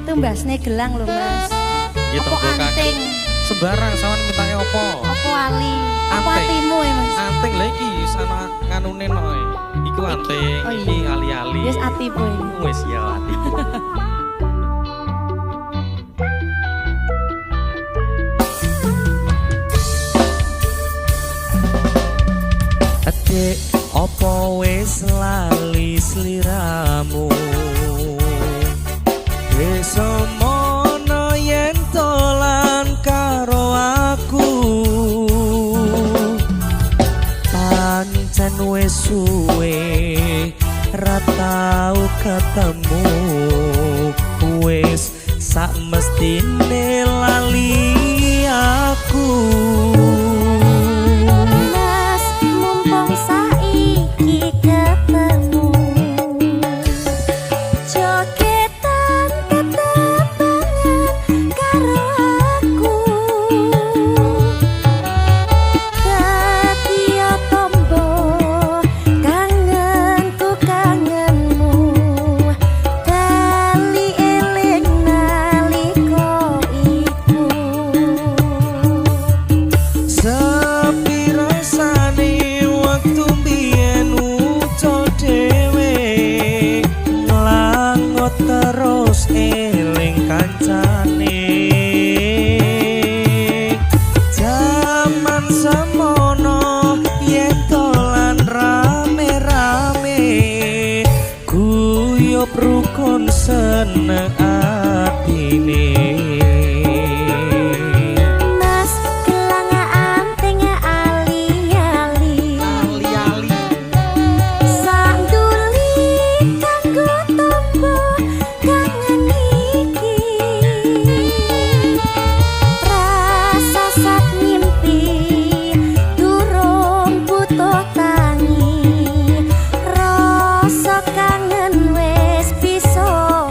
Tumbasne gelang lho Mas. Gitu Apa anting? Sembarang sawan mintanya opo? Apa ali? Apa Anting. atimu ya Mas? Anting lagi sana nganune noe. Iku anting, Oh, iya. iki ali-ali. Wis ati boy. Wis ya ati. Adik opo wis lali sliramu? Wis mono yen dolan karo aku. Pancen wis suwe ra tau ketemu. Wis sak mestine lali aku. Mas mumpung saiki ketemu. Jogetan ketepangan karo aku. Dadi tombo kangenku kangenmu. Bali eling nalika iku. Sepi rasane waktu biyen ucul dhewe nglangot terus eling kancane. Jaman semono yen dolan rame-rame guyub rukun seneng atine. Mas gelang anting ali-ali. Ali-ali Sanduli kanggo tombo kangen iki. Rasa sak mimpi durung butuh tangi. Rasa kangen wis bisa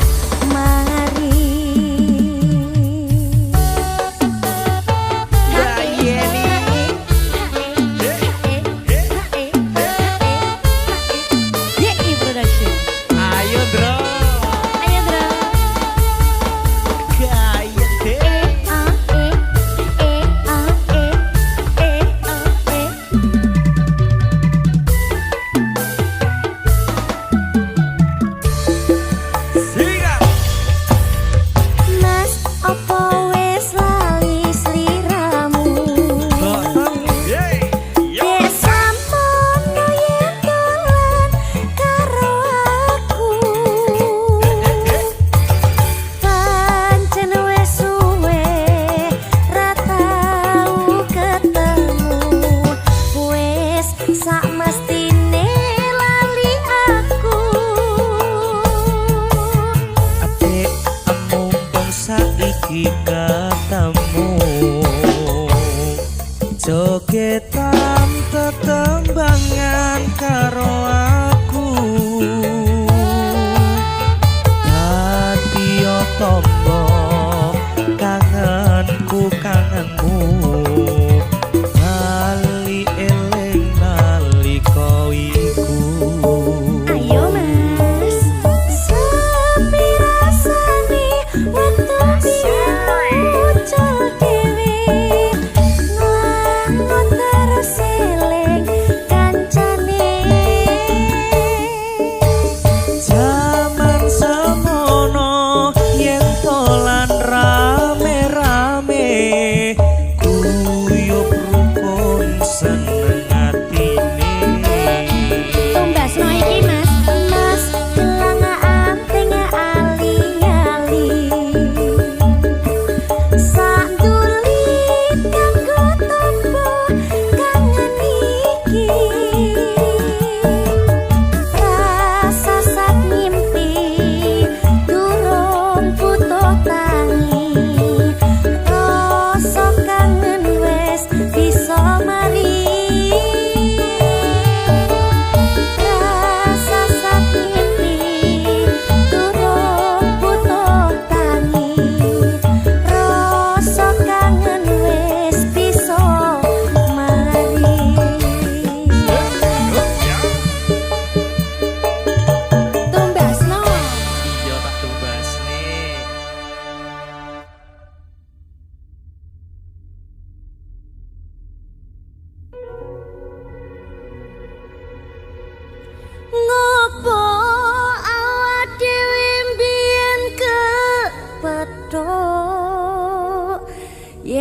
mari. YI Production. ayo bro Ayo Bro. gaya deh. Sikat. Mas opo wis lali sliramu? Dek samono yen dolan karo aku. Pancen wis suwe ra tau ketemu. Wis sak mestine lali aku. Adik mumpung saiki ketemu. Jogetan tetembangan karo aku. Hati yo tombo kangenku kangenmu. Bali eling nalika iku. Ayo Mas, sepi rasane waktu biyen muncul dhewe. Nglangot terus eling kancane. Jaman semono yen dolan rame-rame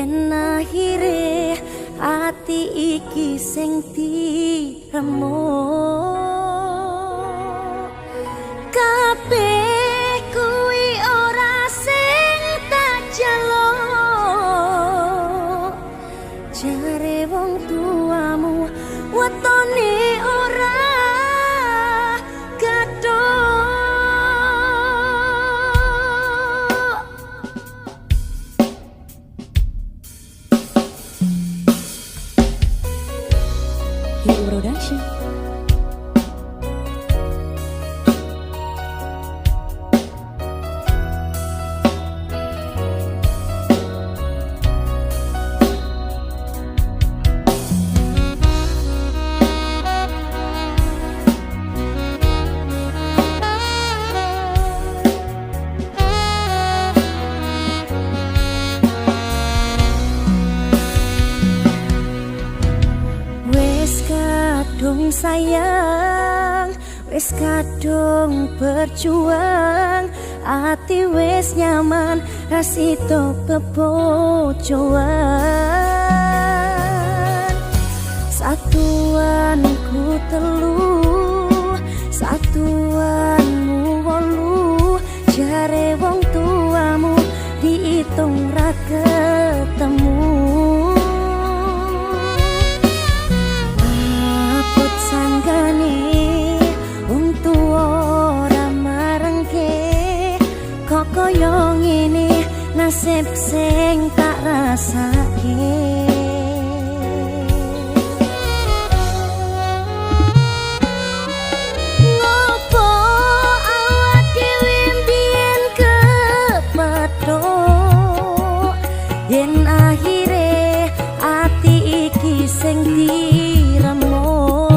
yen akhire ati iki sing diremuk kabeh kuwi ora sing tak jaluk jare wong tuamu wetone ora Production. Kadung sayang, wis kadung berjuang, ati wis nyaman, rasito bebojoan. Satuanku telu, satuanmu wolu, jare wong tuamu diitung ra ketemu. Koyo ngene nasib sing tak rasake ngopo awak dhewe mbiyen kepethuk yen akhire ati iki sing diremuk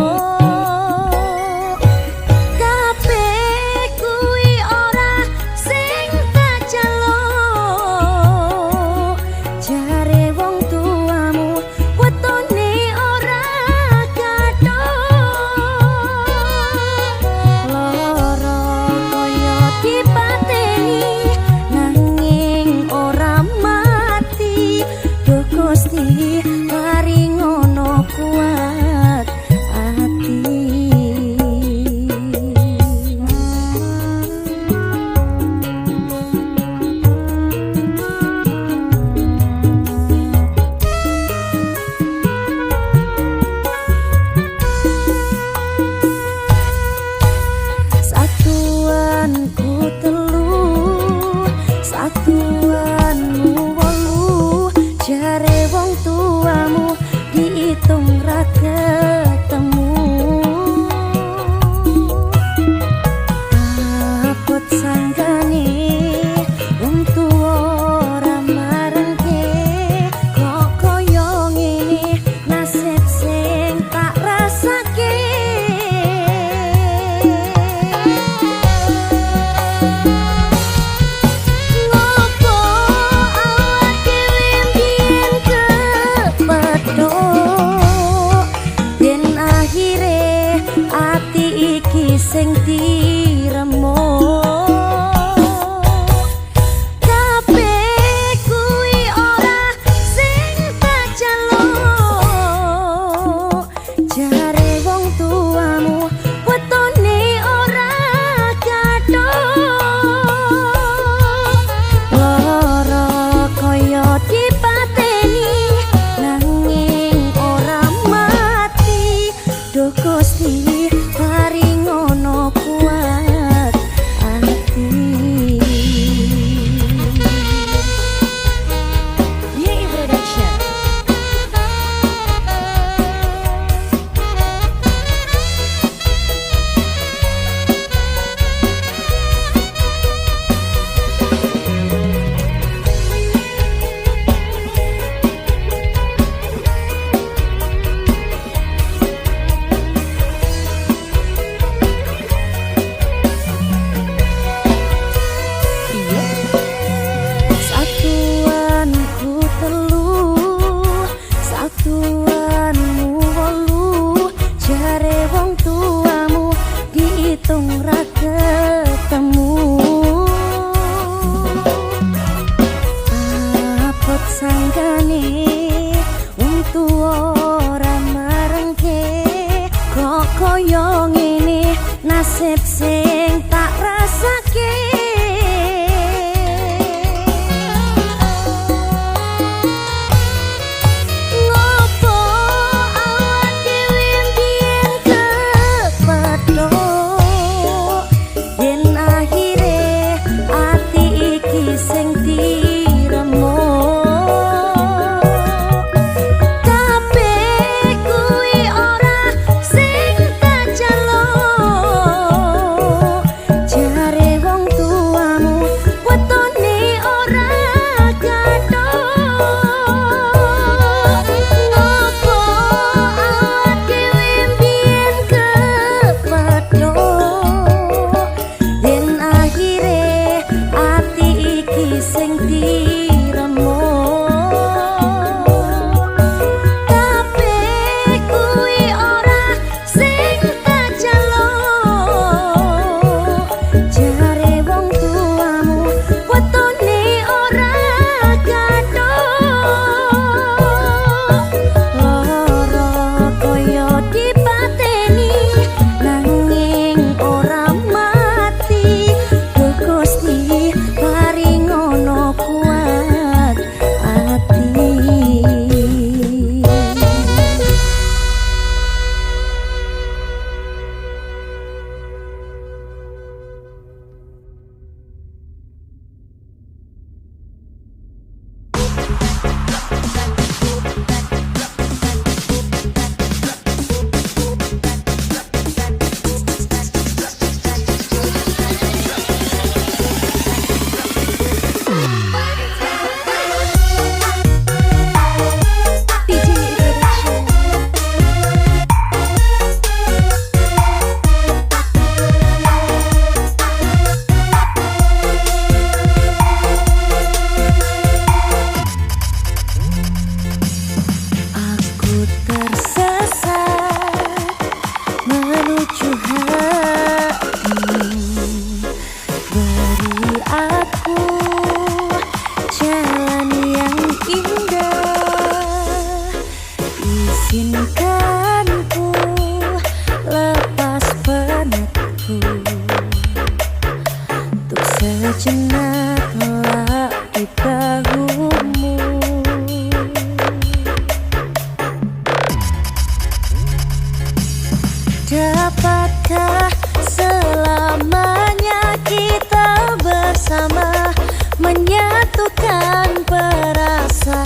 Dapatkah selamanya kita bersama menyatukan perasaan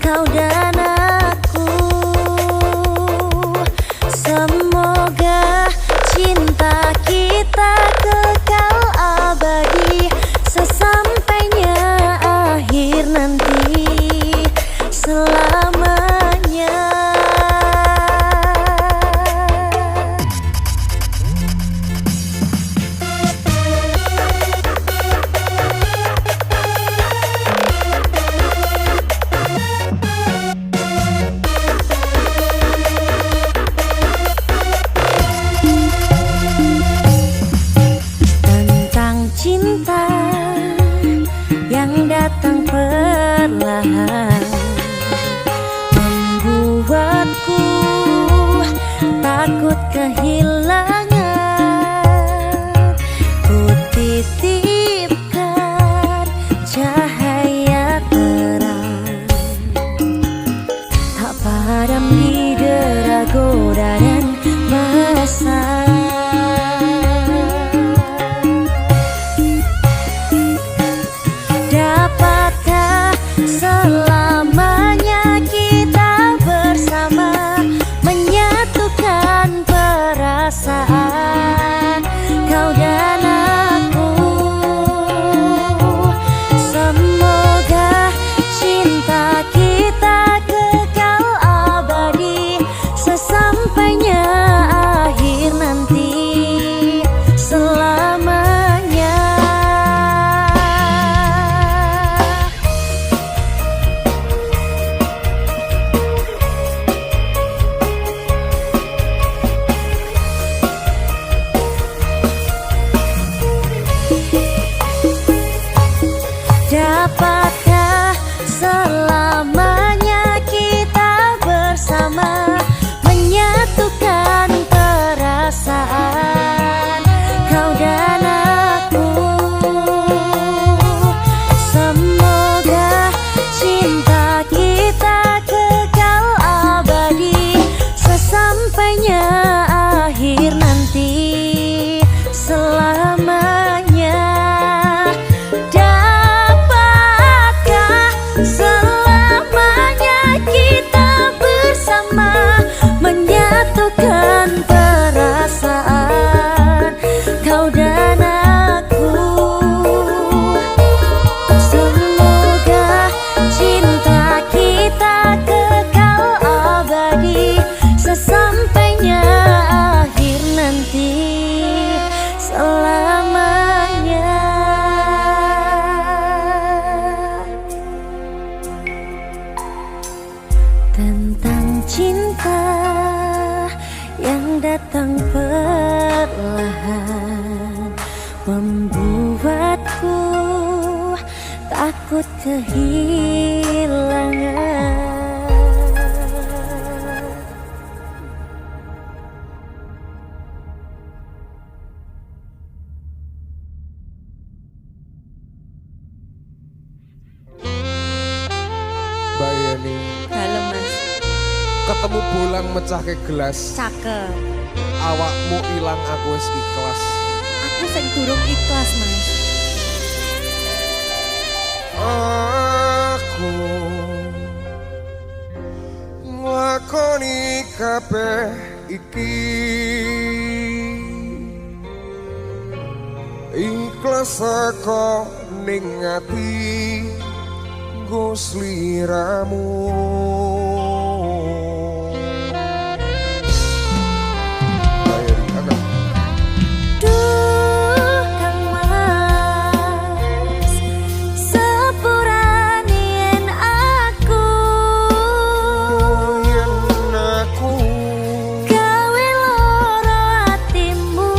kau dan aku? Semoga cinta kita kekal abadi sesampainya akhir nanti selamanya. Cinta yang datang perlahan membuatku takut kehilangan. Ku titipkan cahaya terang, tak padam di dera goda dan masa. Selamanya kita bersama menyatukan perasaan kau dan aku. Semoga cinta kita kekal abadi sesampainya akhir nanti selamanya. Dapatkah selamanya kita bersama menyatukan perasaan kau dan aku? Semoga cinta kita kekal abadi sesampainya akhir nanti selamanya. Dapatkah selamanya takut kehilangan. Mbak Yeni, Halo Mas, ketemu bolang mecah ke gelas. cakep. Awakmu ilang aku wis ikhlas. Aku sing durung ikhlas Mas. Aku nglakoni kabeh iki ikhlas saka ning ati nggo sliramu. Duh Kang Mas, sepurane yen aku gawe loro atimu.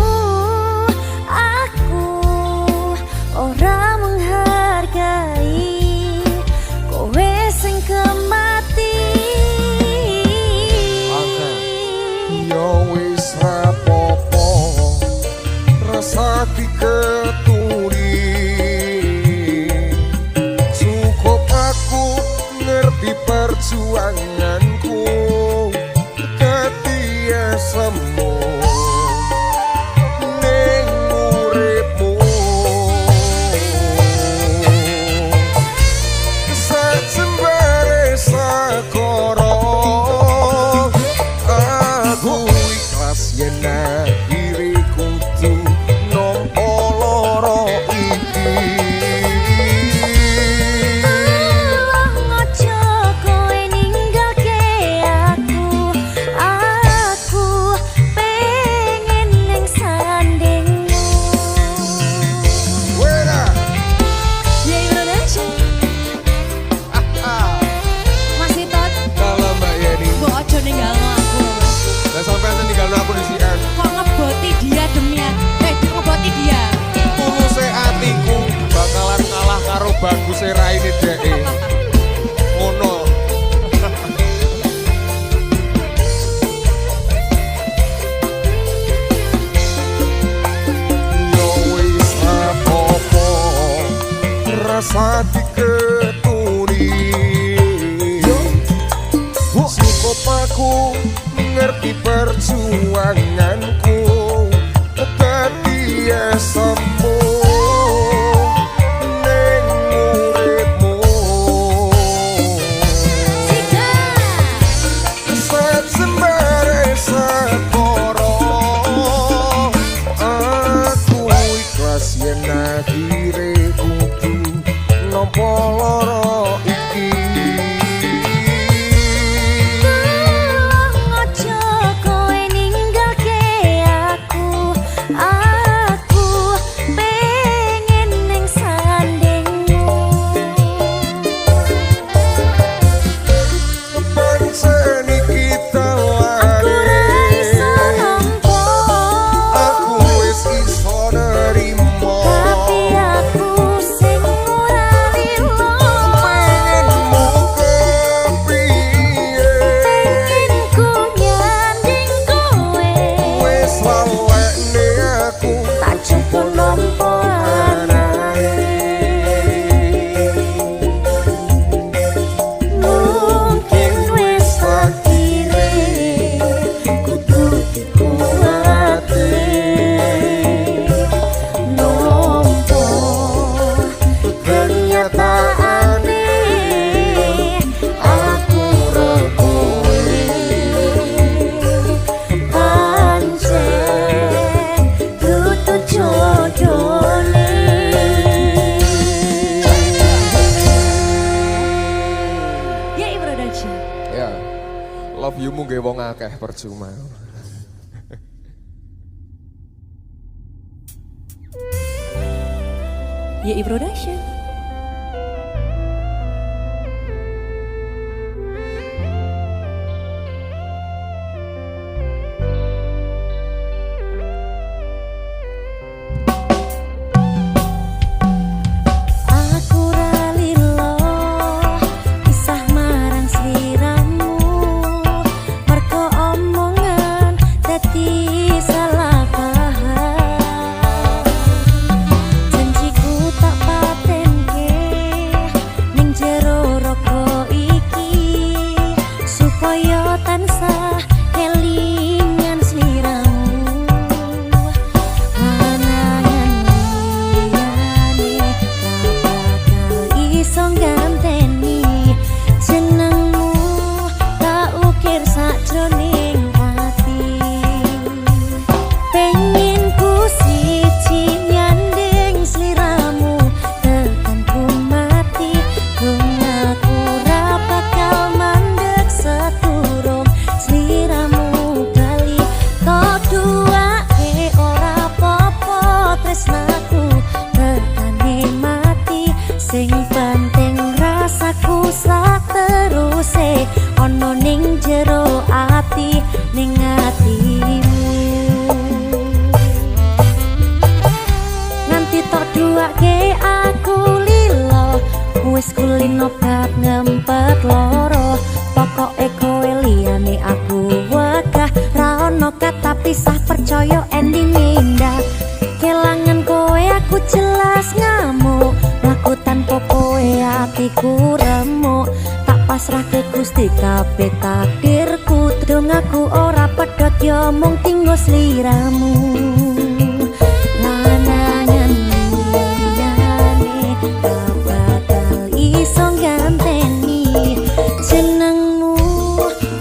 Aku ora menghargai kowe sing kemati. Yo wis rapopo rasa diketuri, cukup aku ngerti perjuanganku ketia semu ning uripmu. Sejembare sakoro aku ikhlas yen akhire kudu nampa lara iki. Tolong ojo kowe ninggalke aku pengen ning sandingmu. Wera Ya Indonesia, masih tot, kalau Mbak Yeni mbok ojo ninggalno aku lho, Mas. lah sampean tinggal aku di sian Kok ngeboti dia ngeboti dia. tuluse atiku bakalan ngalah karo baguse raine dheke ngono. Yo wis apa-apa rasa diketuri, cukup aku ngerti perjuanganku dadi semu ning uripmu. Sejembare sekoro aku ikhlas yen akhire kudu nampa lara iki. Tolong ojo kowe ninggalke aku pengen ning sandingmu. Pancen iki Aku ra iso talane nampa, aku wis iso nerimo. tapi aku sing ora lilo. Pengenmu kepiye Pengen ku nyanding kowe, wis lalekne aku tak cukup nampa anae. Mungkin wis takdire kudu dikuwati nampa kenyataane aku ora kowe pancen dudu jodone. Ya Production. ya love you mu nggih wong akeh percuma. YI Production. Aku ra Sing penting rasaku sak teruse ono ning jero ati ning atimu. Nanti tok duake aku lilo wis kulino bab ngempet loro. Pokoke kowe liyane aku wegah ra ono kata pisah percaya ending indah. Kelangan kowe aku jelas ngamuk laku tanpa kowe atiku remuk. Tak pasrahke Gusti kabeh takdirku dong aku ora pedhot yo mung tinggo sliramu. Lanangan liyane tak bakal iso ganteni jenengmu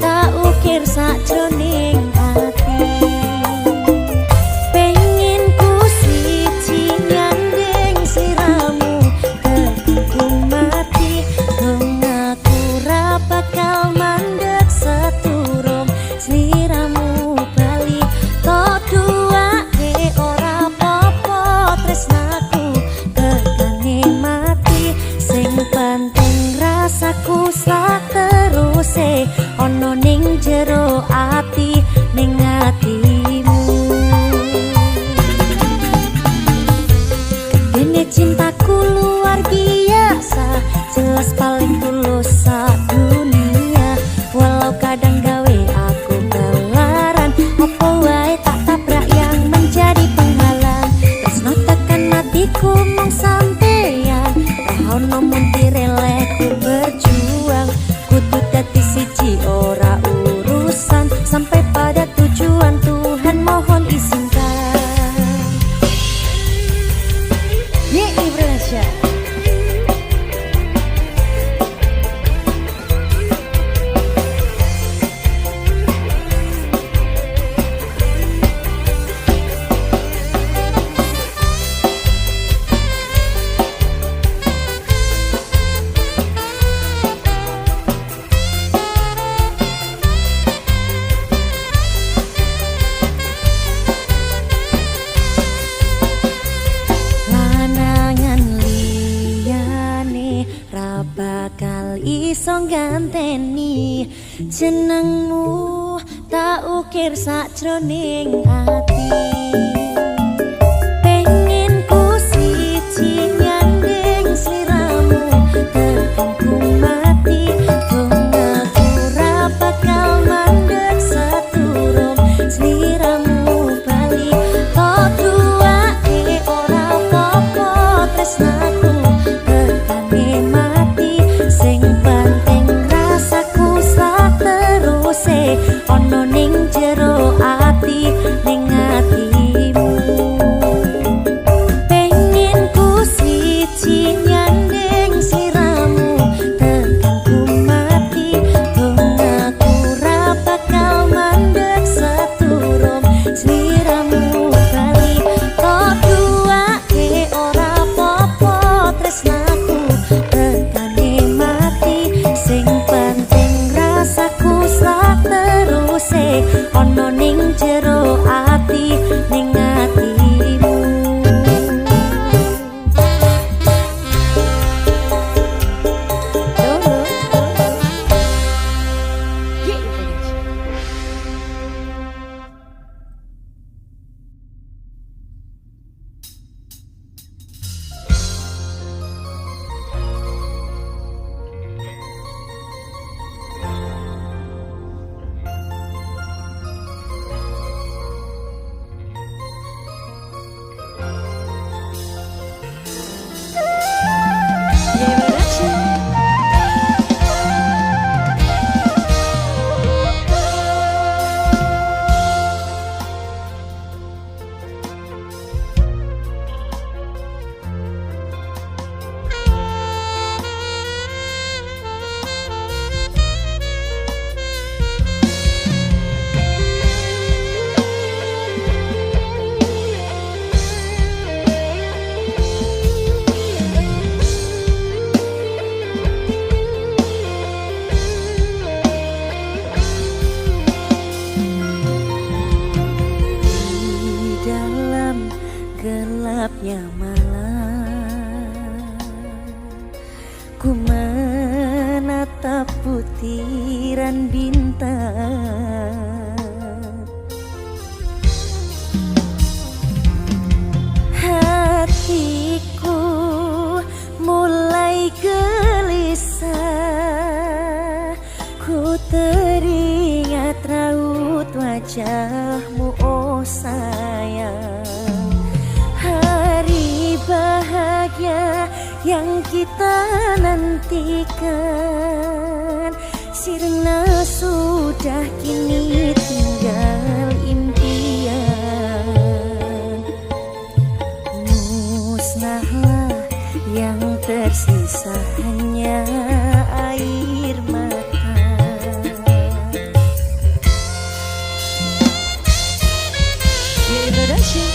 tak ukir sakjroning ati. Rasaku sak teruse ono ning jero ati ning atimu. Dene cintaku luar biasa jelas paling tulus sak dunia. Walau kadang gawe aku kelaran apa wae tak tabrak yang menjadi penghalang. Tresno tekan hatiku mung sampeyan ono muntir elek berjuang kudu dadi siji ora urusan sampai pada tujuan Tuhan mohon izinkan. Ye Ibrahim bakal iso ganteni jenengmu tak ukir sakjroning ati. Pengen ku siji nyanding sliramu tekan ku mati. Wong aku ra bakal mandeg seturung sliramu bali. Kok duake ora apa-apa tresnaku tekane mati. Sing penting rasaku sak teruse ono ning jero ati ning atimu. Pengen ku siji nyanding sliramu tekan ku mati. Wong aku ra bakal mandeg seturung sliramu bali. Kok duake ora apa-apa tresnaku tekane mati. Sing penting rasaku sak teruse ono ning jero ati ning atimu. butiran bintang. Hatiku mulai gelisah, ku teringat raut wajahmu oh sayang. Hari bahagia yang kita nantikan sirna sudah kini tinggal impian. Musnahlah yang tersisa hanya air mata. Ya Indonesia.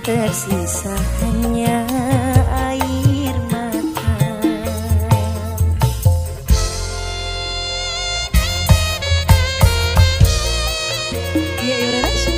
Tersisa hanya air mata. Ya Indonesia.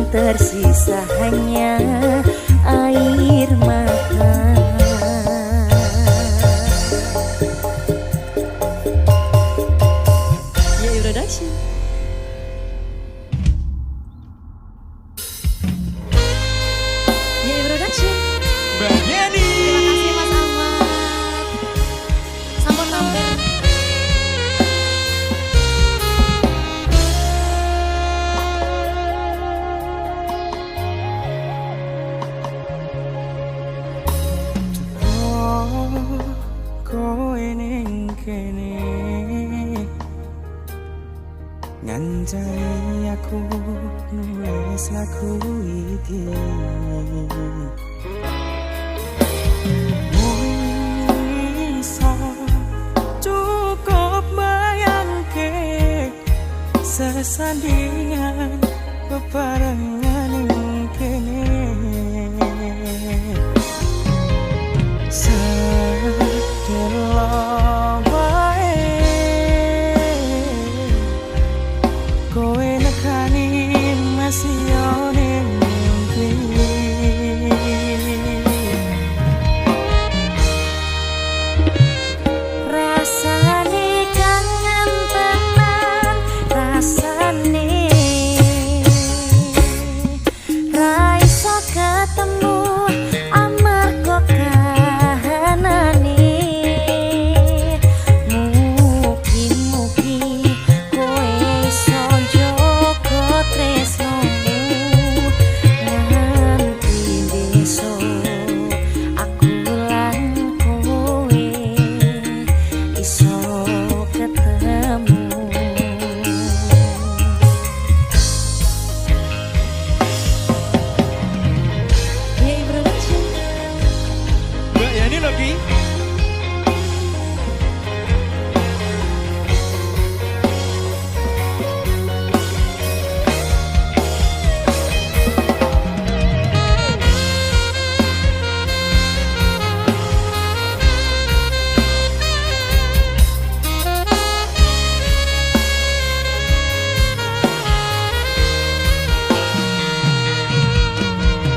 Tersisa hanya air mata. Ya Indonesia. Ya Indonesia. Mbak Yeni. Terima kasih Mas Ahmad. Sampun tampil. Jani aku nulis lagu iki Bisa cukup bayangke sesandingan bebarengan ing kene Sedelo bae kowe nekani masih ono mimpi Rasane kangen tenan rasane ra iso ketemu amarga kahanane mugi-mugi kowe iso njogo tresnomu nganti besok aku lan kowe iso ketemu Ya Ibro Mbak Yani lagi.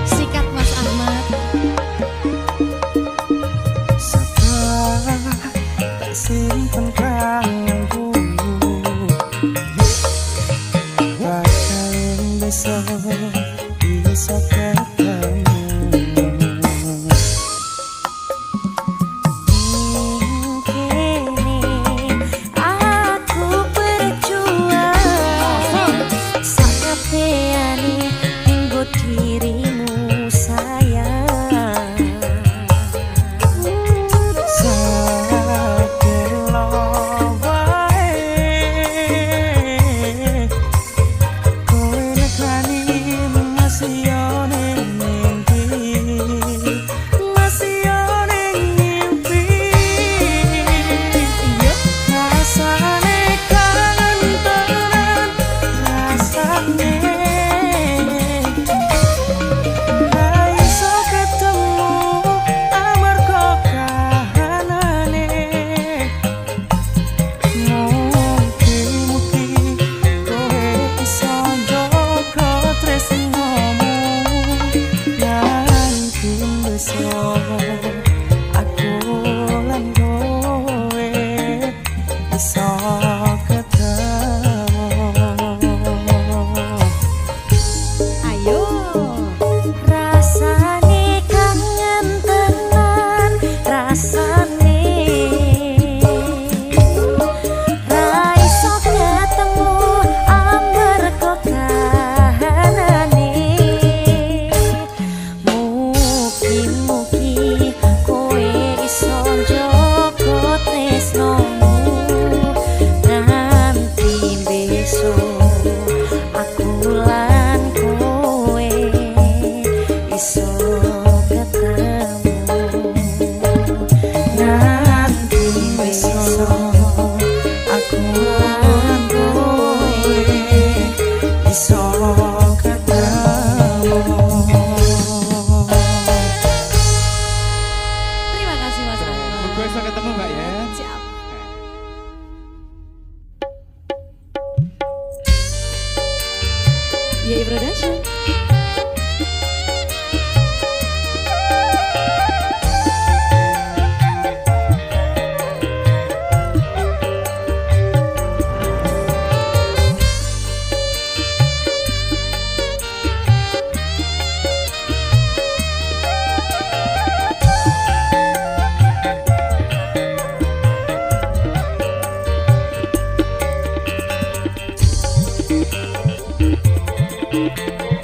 sikat Mas Ahmad Setelah tak simpen kangenku Bakalan besok bisa ketemu kini aku berjuang sakabehane nggo dirimu sayang Sedelo bae kowe nekani masih ono mimpi masih ono mimpi rasane kangen tenan rasane ra iso ketemu amarga kahanane mugi-mugi kowe iso njogo tresnomu nganti besok aku lan kowe iso ketemu ayo rasane kangen tenan rasane ra iso ketemu amarga kahanane mugi-mugi kowe iso njogo tresnomu nganti besok aku lan kowe iso ketemu nanti besok aku lan kowe iso ketemu terima kasih Mas Ahmad Gue bisa ketemu Mbak ya. siap Ya Ibro Production Thank you.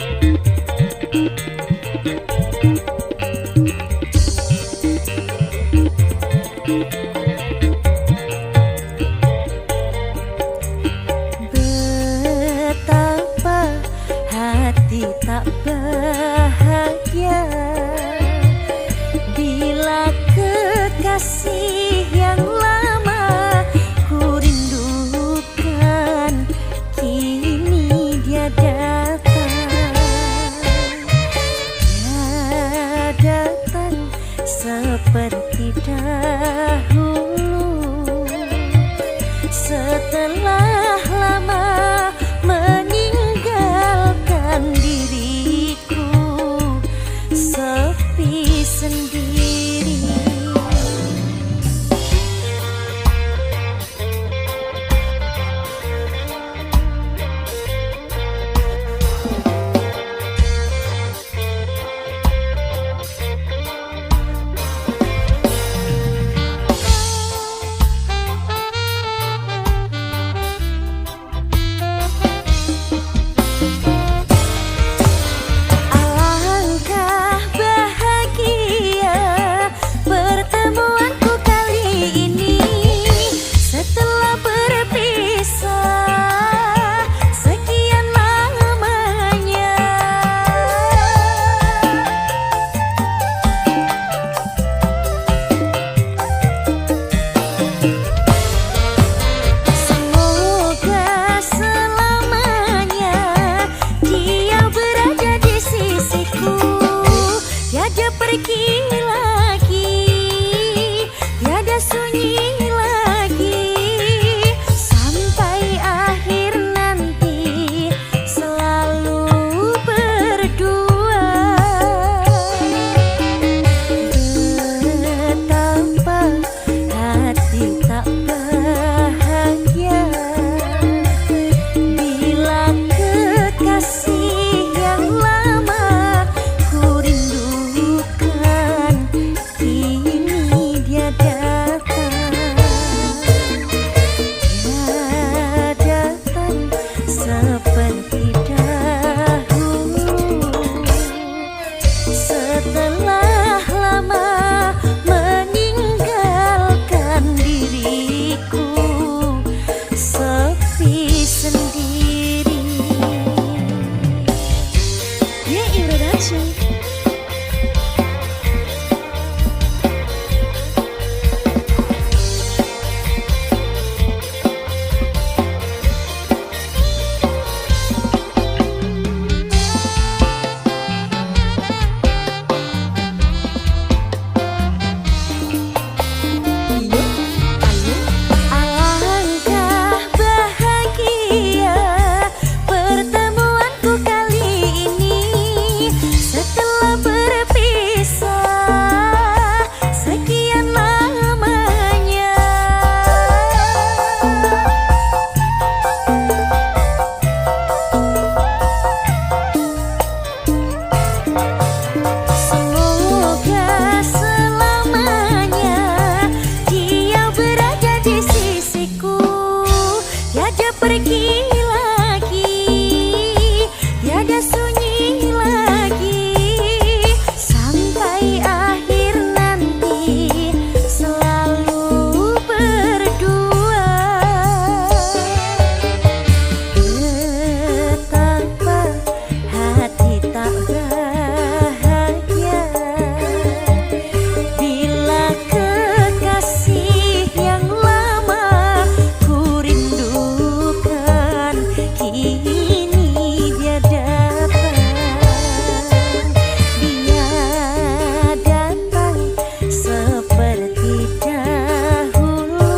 sepi sendiri. Yeah, introduction. Alangkah bahagia pertemuanku kali ini setelah berpisah sekian lamanya. Semoga selamanya dia berada di sisiku, tiada pergi lagi, tiada sunyi lagi, sampai akhir nanti selalu berdua. Betapa hati tak bahagia bila kekasih yang lama ku rindukan kini dia datang. Dia datang seperti dahulu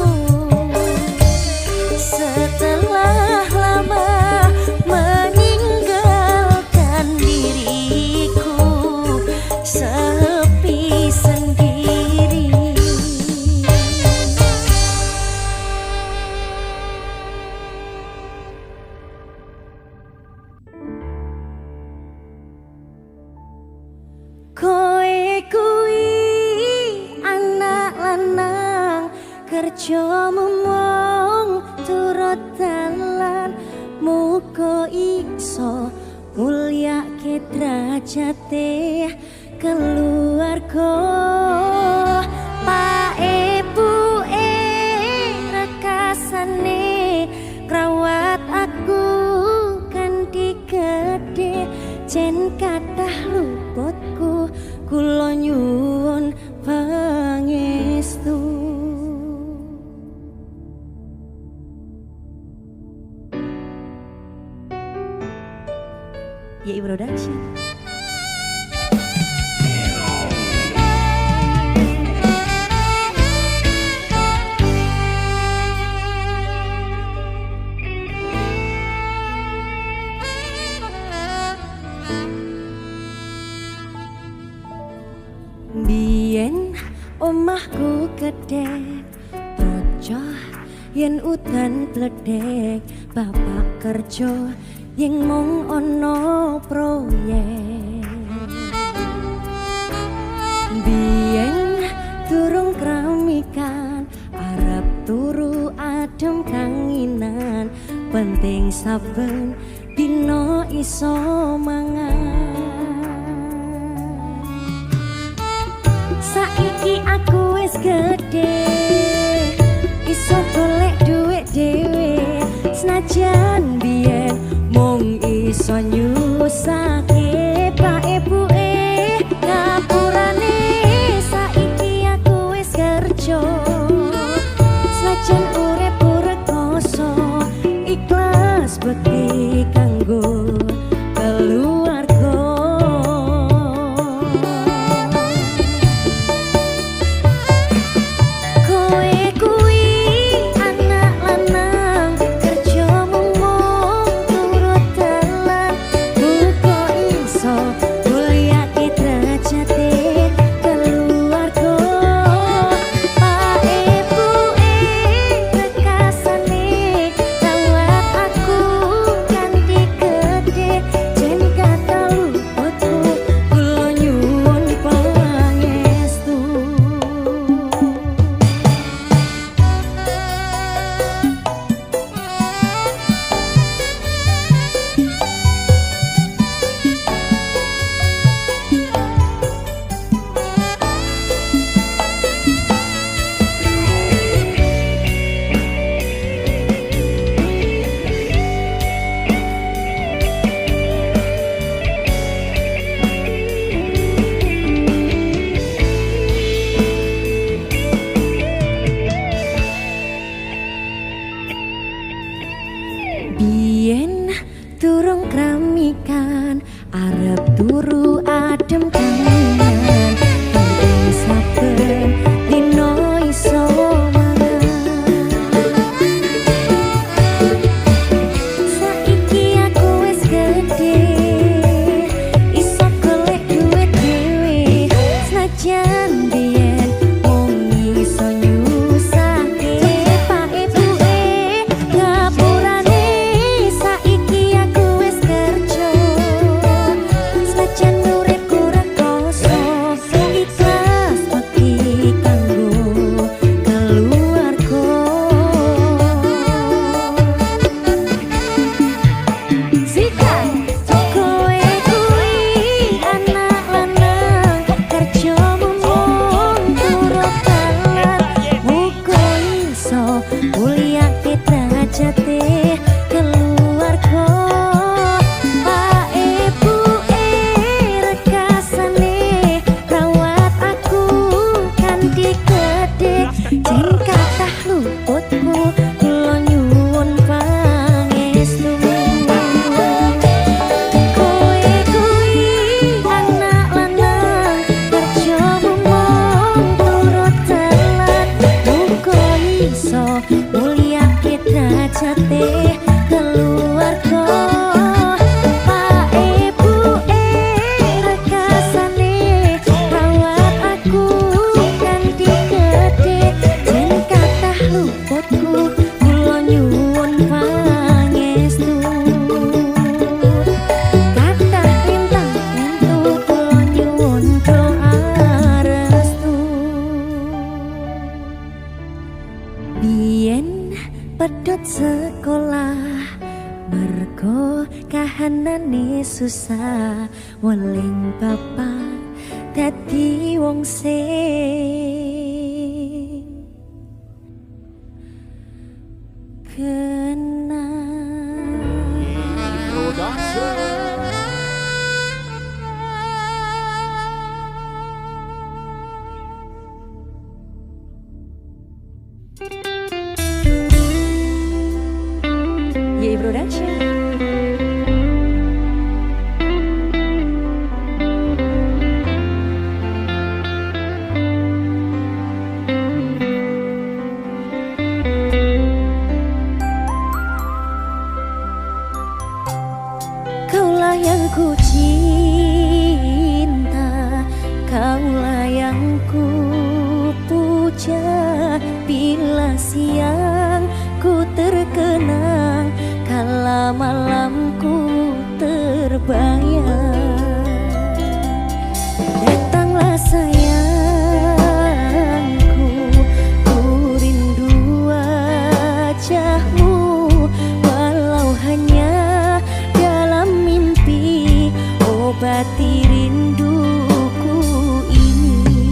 setelah lama meninggalkan diriku sepi sendiri. Koe kuwi anak lanang kerja mumong turut dalan, muga iso mulyake derajate keluarga. Pak ibuke rekasane ngrawat aku kanthi gedhe, jen kathah luputku kula nyuwun pangestu. Ya introduction. Biyen omahku gedhe, bocah yen udan bledek, bapak kerja yen mung ana proyek. Biyen durung kramikan, arep turu adem kanginan, penting saben dina iso mangan. Saiki aku wis gedhe, iso golek duit dhewe, senajan biyen mung iso nyusake pak ibuke ngapurane. Saiki aku wis kerja, senajan urip rekoso, ikhlas bekti kanggo keluarga. Ganti Biyen durung kramikan arep turu adem kangenan penting saben dino iso mangan. Saiki aku wis gedhe iso golek duit dhewe senajan biyen mung iso nyusahke pak ibuke gapurane. Saiki aku wis kerja senajan uripku rekoso ikhlas bakti kanggo keluarga. Zika kowe kuwi anak lanang kerja mung turut kalah muga iso mulyake derajate keluarga. Pak ibuke rekasane rawat aku kanthi gedhe jen kathah luputku kula nyuwun pangestu. Kowe kuwi anak lanang kerja mung turut telat muga iso mulyake derajate keluarga. Pak ibuke rekasane rawat aku kanthi gedhe jen kathah luputku kula nyuwun pangestu. Kathah lintang entu kula nyuwun doa restu. Biyen pedhot sekolah mergo kahanane susah weling bapak dadi wong sing kenal. Yey Production. Kaulah yang ku cinta, kaulah yang ku puja. Bila siang ku terkenang, kala malamku terbayang. Datanglah sayangku, ku rindu wajahmu, walau hanya dalam mimpi, obati rinduku ini.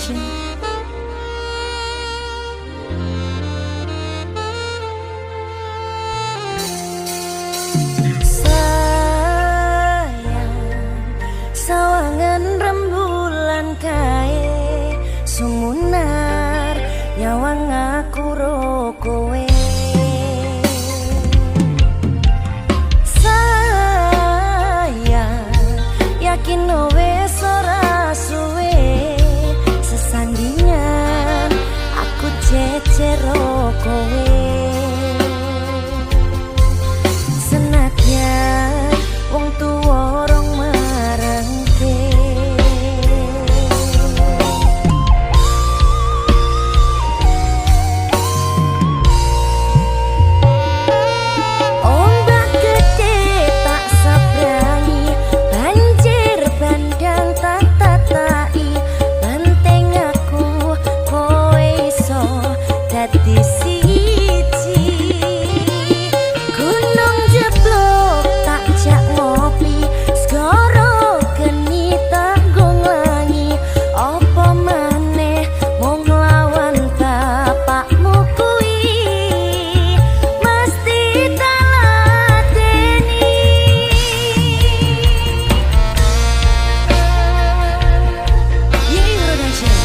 Production. Sawangan rembulan kae sumunar nyawang aku ro kowe sayang yakin wes ora suwe sesandingan aku cecero kowe senadyan wong tuwa rong marengke ombak gede tak sabrangi banjir bandang tak tatai banteng aku kowe iso dadi siji gunung jeblok tak jak ngopi segoro geni tanggung langi apa maneh mung lawan bapakmu kuwi mesti taladeni Yeay Production.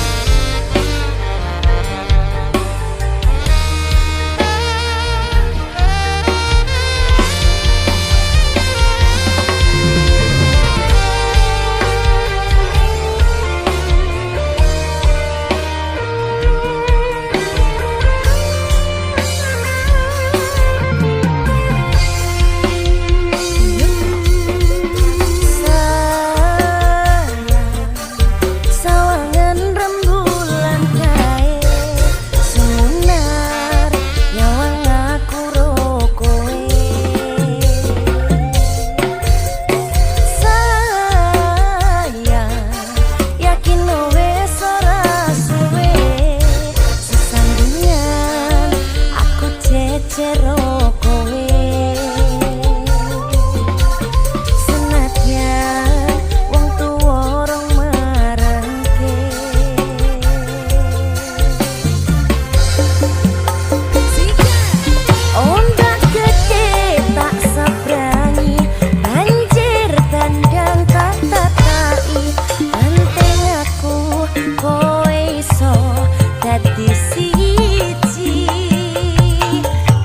Sawangan rembulan kae sumunar nyawang aku ro kowe sayang yakin wes ora suwe sesandingan aku cecero kowe senadyan wong tuwa rong marengke ombak gede tak sabrangi banjir bandang tak tatai banteng aku kowe iso dadi siji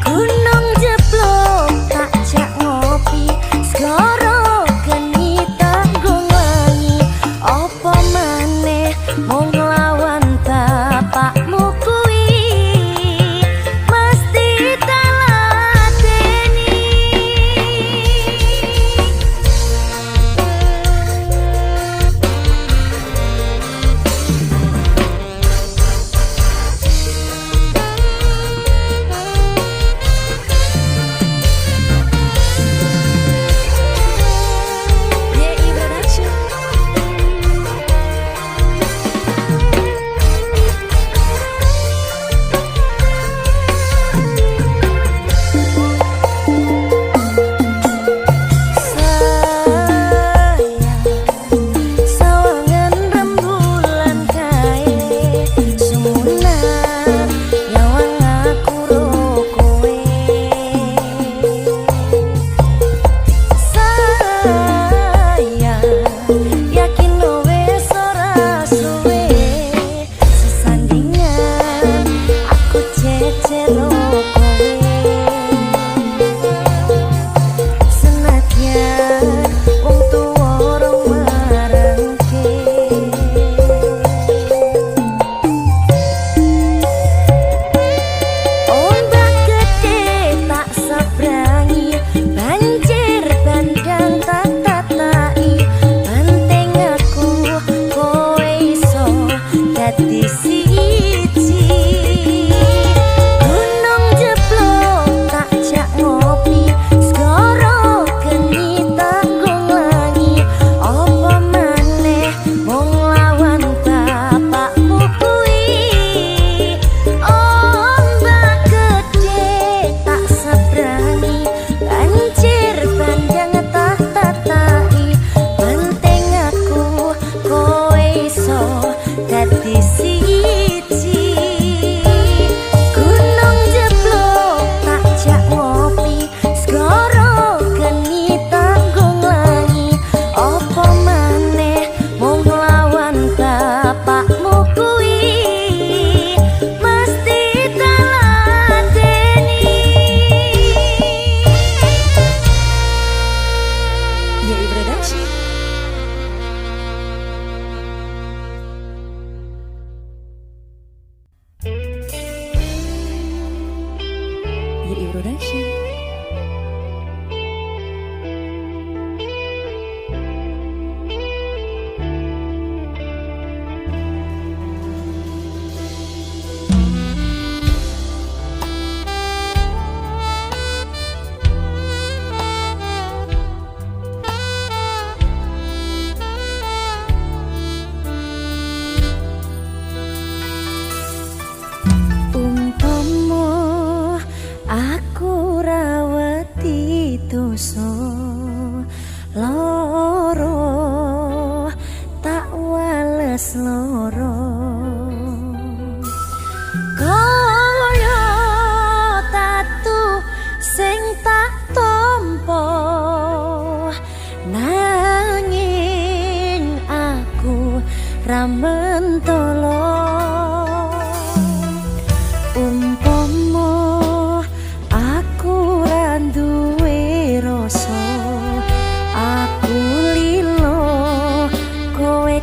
gunung jeblok tak jak ngopi segoro geni tanggung langi apa maneh mung lawan bapakmu kuwi mesti taladeni Yeay Production. Sawangan rembulan kae sumunar nyawang aku ro kowe sayang yakin wes ora suwe sesandingan aku cecero kowe senadyan wong tuwa rong marengke ombak gede tak sabrangi banjir bandang tak tatai banteng aku kowe iso dadi siji gunung jeblok tak jak ngopi segoro geni tanggung langi apa maneh mung lawan bapakmu kuwi ombak gede tak sabrangi banjir bandang tak tatai banteng aku kowe iso dadi siji YI Production. Aku rawati dosa loro tak wales loro kaya tatu sing tak tampa nanging aku ra mentolo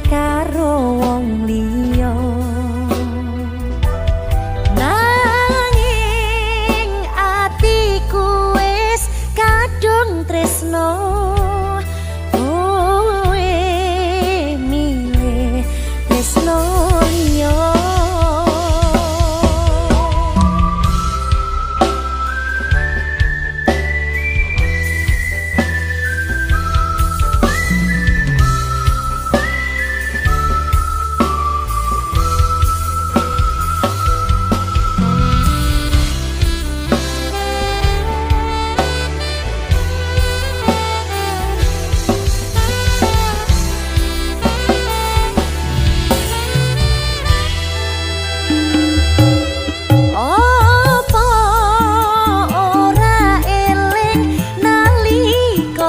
karo wong liya nanging atiku wis kadung tresno kowe milih tresno liya.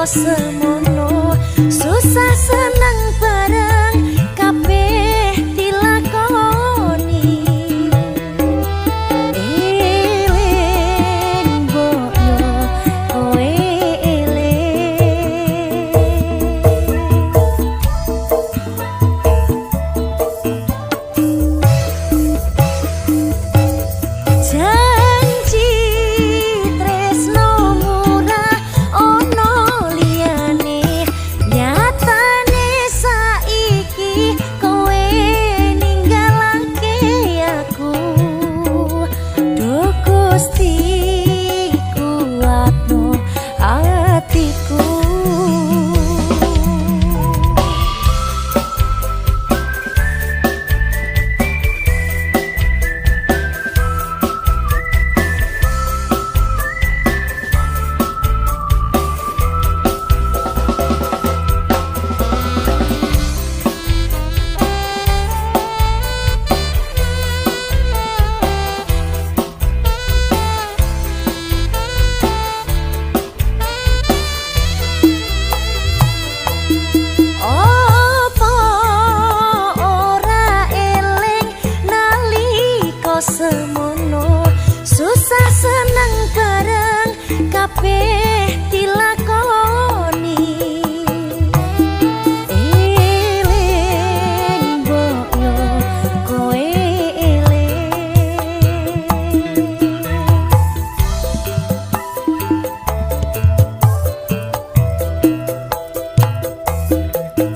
Semono susah seneng bareng kabeh dilakoni eling boyo kowe eling janji tresno murah ono semono susah seneng bareng kabeh dilakoni eling boyo kowe eling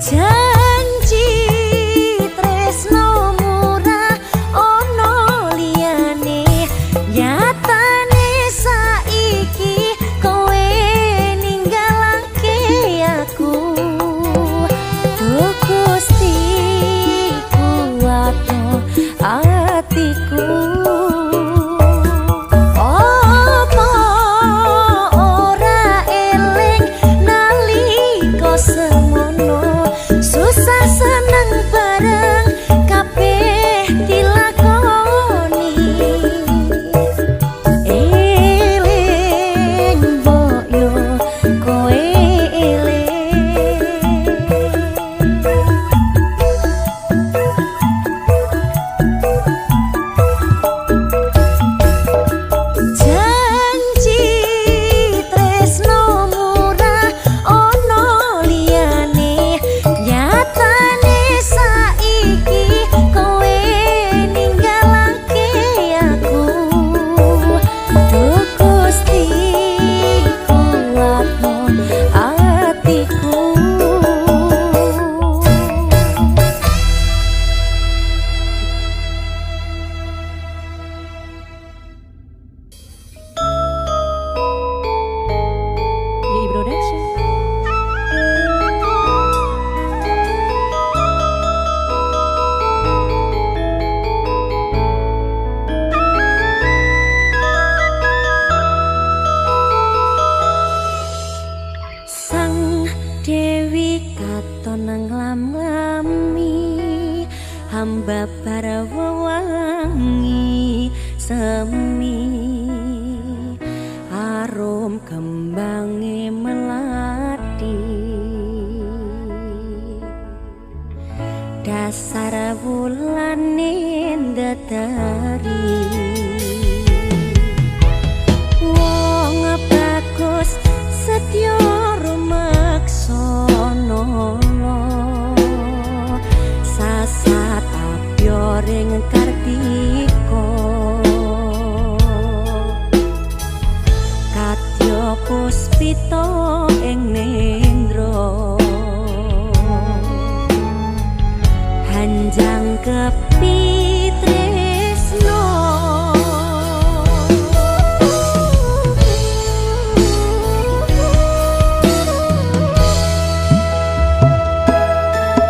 janji tresno murah ono nyatane saiki kowe ninggalake aku Duh Gusti kuatno atiku apa ora eling nalika semono susah seneng bareng kabeh dilakoni dasar wewangi semi arum kembange melati dasar wulane ndeteri wong bagus setya rumaksana sasat apyo ring kartika katya puspita ing nendra hanjang kepitresno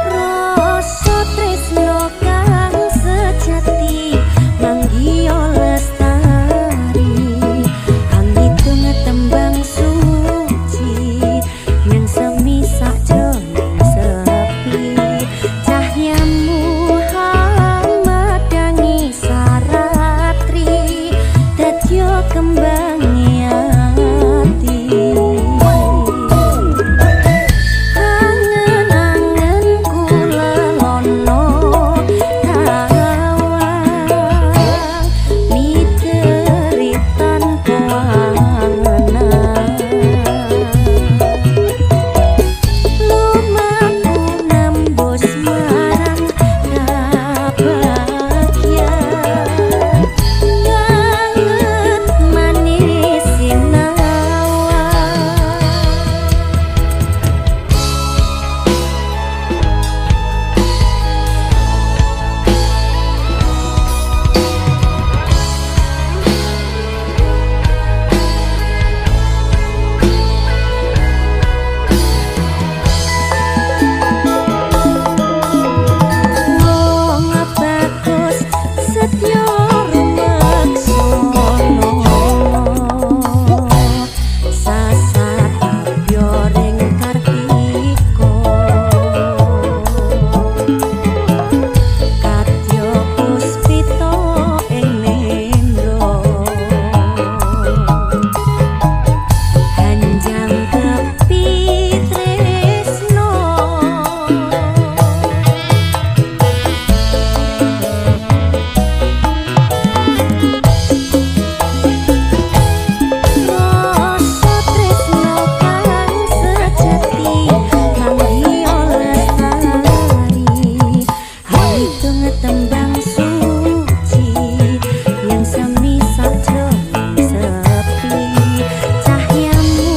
rasa tresno kang sejati manggiyo lestari angitun tembang suci yang semisah jroning sepi cahyamu hamadangi saratri dadya kembang ati angen-angen kula lono tawang miteri tanpa angenan lumaku nembus marang kebahagiaan banget manis sinawang wong bagus setya rumaksana sasat apyo ring kartika katya puspita ing nendra hanjang kepitresno rasa tresno kang sejati manggiyo lestari hitung tembang suci yang semisah jroning sepi cahyamu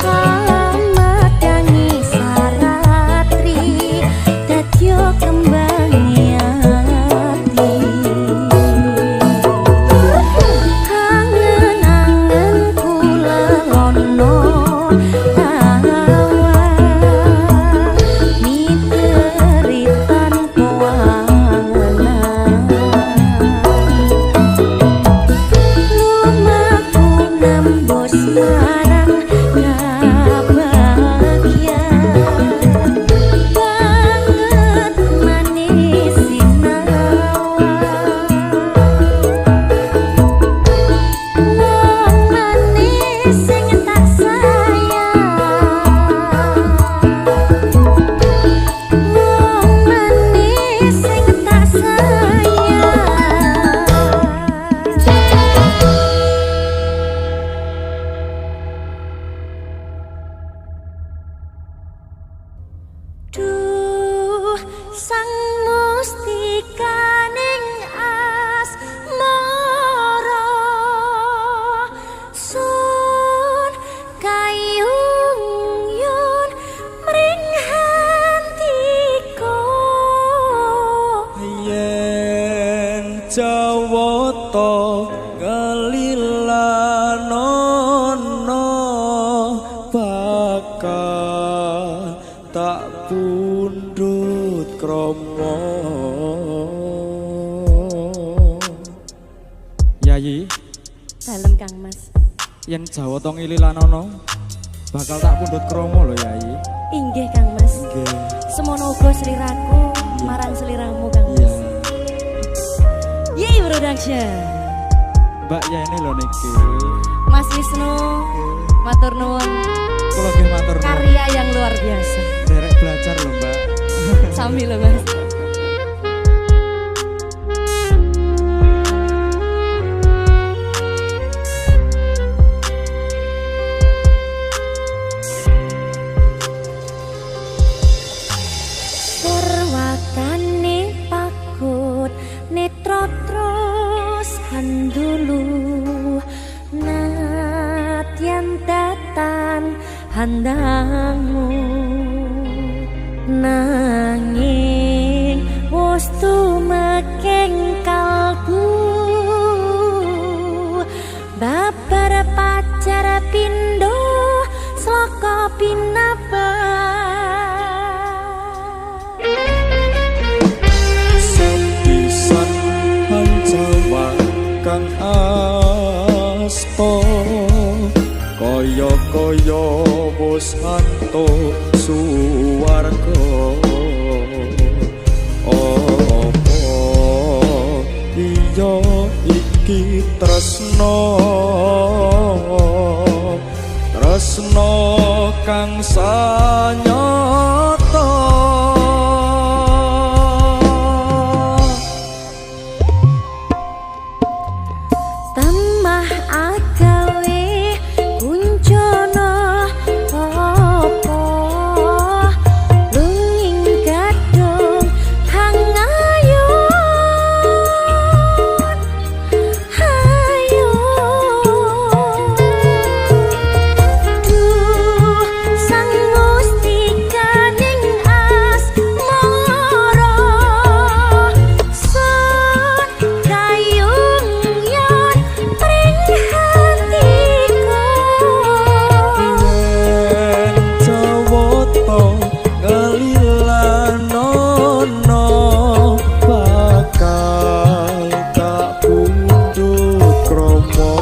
hamadangi saratri dadya kembang ati angen-angen kula lono tawang miteri tanpa angenan lumaku nembus marang kebahagiaan banget manis sinawang wong manis sing tak sayang wong manis sing tak sayang duh sang mustikaning asmara sun kayung yun mring hantika yen jawata ngelilanono bakal tak pundhut krama Yayi dalem Kang Mas yen Jawata ngililanono bakal tak pundhut krama lho Yayi. inggih Kang Mas Nggih. semono uga sliraku marang sliramu Kang Mas Iya. Production. Mbak Yeni lho niki. Mas Wisnu, matur nuwun. Kula nggih matur nuwun. Karya yang luar biasa. Derek belajar lho, Mbak. Sami lho, Mas. Perwakane pakut netra terus handulu natyan datan handangmu nanging wis tumekeng kalbu babar pacar pindo saka pinaba sepisan hanjawa kang asto kaya-kaya wis antuk suwarga apa iya iki tresno kang sanyata tambah agawe kuncono apa lunging gadung hangayun duh sang mustikaning asmara sun kayung yon pring hatiku yen jawata ngelilanono bakal tak pundhut krama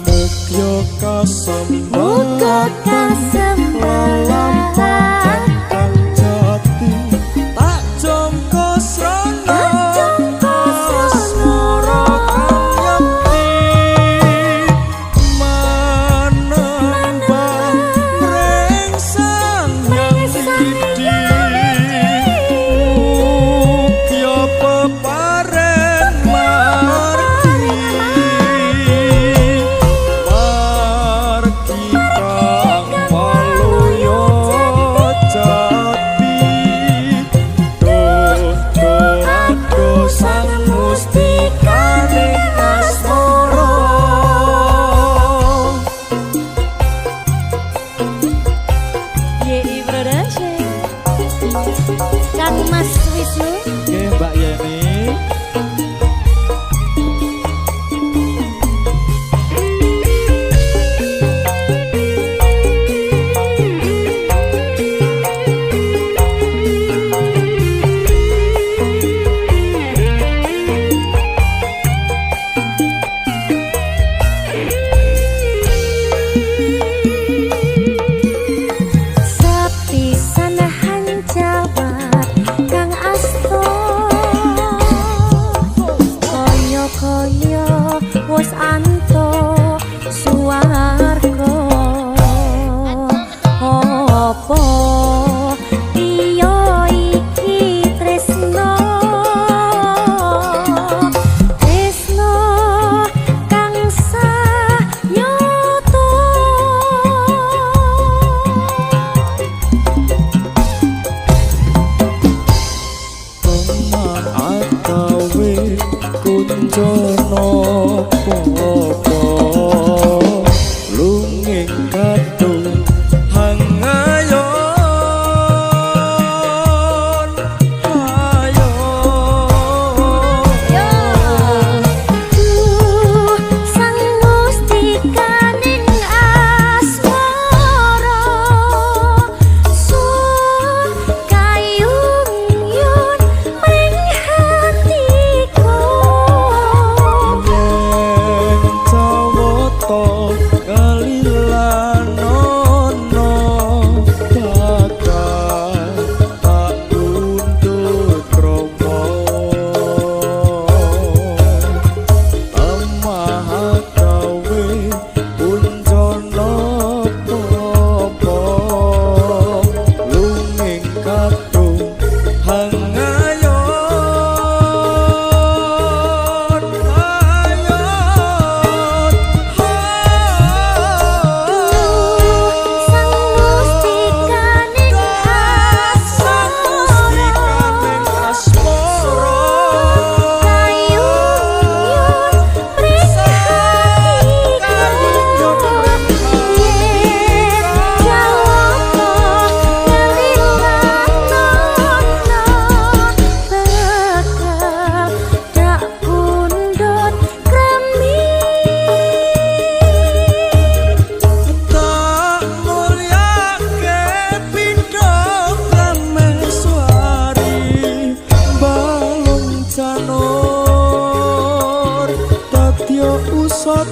mugya muga kasembatan kasembatan kang jati tak jangka srana asmara kang yakti manembah rengsang yang didi mugya peparen margi kang waluyo jati duh aku sang mustikane asmara YI Production Kang Mas Wisnu Nggih, Mbak Yeni. sepisan hanjawat kang asto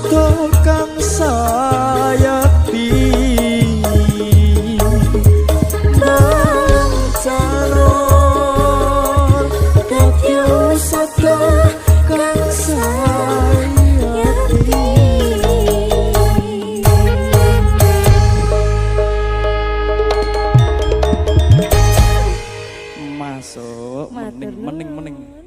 usada kang sayati Bang calon dadi usada kang sayati Masuk, Matur mening nuwun. mening.